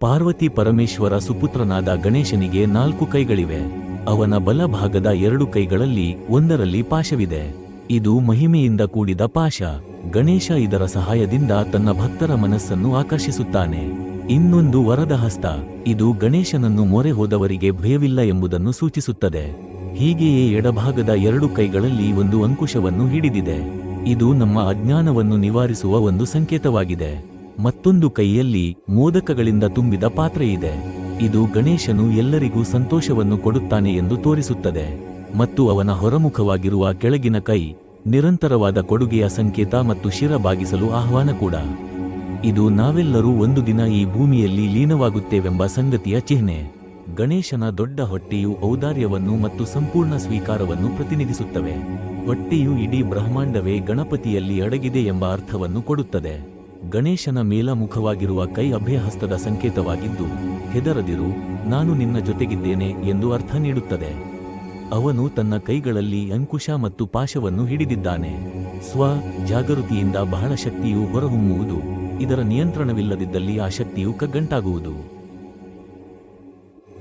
ಪಾರ್ವತಿ ಪರಮೇಶ್ವರ ಸುಪುತ್ರನಾದ ಗಣೇಶನಿಗೆ 4 ಕೈಗಳಿವೆ. ಅವನ ಬಲಭಾಗದ 2 ಕೈಗಳಲ್ಲಿ ಒಂದರಲ್ಲಿ ಪಾಶವಿದೆ. ಇದು ಮಹಿಮೆಯಿಂದ ಕೂಡಿದ ಪಾಶ. ಗಣೇಶ ಇದರ ಸಹಾಯದಿಂದ ತನ್ನ ಭಕ್ತರ ಮನಸ್ಸನ್ನು ಆಕರ್ಷಿಸುತ್ತಾನೆ. ಇನ್ನೊಂದು ವರದ ಹಸ್ತ. ಇದು ಗಣೇಶನನ್ನು ಮೊರೆ ಹೋದವರಿಗೆ ಭಯವಿಲ್ಲ ಎಂಬುದನ್ನು ಸೂಚಿಸುತ್ತದೆ. ಹೀಗೆಯೇ ಎಡಭಾಗದ 2 ಕೈಗಳಲ್ಲಿ ಒಂದು ಅಂಕುಶವನ್ನು ಹಿಡಿದಿದೆ. ಇದು ನಮ್ಮ ಅಜ್ಞಾನವನ್ನು ನಿವಾರಿಸುವ ಒಂದು ಸಂಕೇತವಾಗಿದೆ. ಮತ್ತೊಂದು ಕೈಯಲ್ಲಿ ಮೋದಕಗಳಿಂದ ತುಂಬಿದ ಪಾತ್ರೆಯಿದೆ. ಇದು ಗಣೇಶನು ಎಲ್ಲರಿಗೂ ಸಂತೋಷವನ್ನು ಕೊಡುತ್ತಾನೆ ಎಂದು ತೋರಿಸುತ್ತದೆ. ಮತ್ತು ಅವನ ಹೊರಮುಖವಾಗಿರುವ ಕೆಳಗಿನ ಕೈ ನಿರಂತರವಾದ ಕೊಡುಗೆಯ ಸಂಕೇತ ಮತ್ತು ಶಿರ ಬಾಗಿಸಲು ಆಹ್ವಾನ ಕೂಡ. ಇದು ನಾವೆಲ್ಲರೂ ಒಂದು ದಿನ ಈ ಭೂಮಿಯಲ್ಲಿ ಲೀನವಾಗುತ್ತೇವೆಂಬ ಸಂಗತಿಯ ಚಿಹ್ನೆ. ಗಣೇಶನ ದೊಡ್ಡ ಹೊಟ್ಟೆಯು ಔದಾರ್ಯವನ್ನು ಮತ್ತು ಸಂಪೂರ್ಣ ಸ್ವೀಕಾರವನ್ನು ಪ್ರತಿನಿಧಿಸುತ್ತವೆ. ಹೊಟ್ಟೆಯು ಇಡೀ ಬ್ರಹ್ಮಾಂಡವೇ ಗಣಪತಿಯಲ್ಲಿ ಅಡಗಿದೆ ಎಂಬ ಅರ್ಥವನ್ನು ಕೊಡುತ್ತದೆ. ಗಣೇಶನ ಮೇಲಮುಖವಾಗಿರುವ ಕೈ ಅಭಯಹಸ್ತದ ಸಂಕೇತವಾಗಿದ್ದು, ಹೆದರದಿರು, ನಾನು ನಿನ್ನ ಜೊತೆಗಿದ್ದೇನೆ ಎಂದು ಅರ್ಥ ನೀಡುತ್ತದೆ. ಅವನು ತನ್ನ ಕೈಗಳಲ್ಲಿ ಅಂಕುಶ ಮತ್ತು ಪಾಶವನ್ನು ಹಿಡಿದಿದ್ದಾನೆ. ಜಾಗೃತಿಯಿಂದ ಬಹಳ ಶಕ್ತಿಯು ಹೊರಹೊಮ್ಮುವುದು. ಇದರ ನಿಯಂತ್ರಣವಿಲ್ಲದಿದ್ದಲ್ಲಿ ಆ ಶಕ್ತಿಯು ಕಗ್ಗಂಟಾಗುವುದು.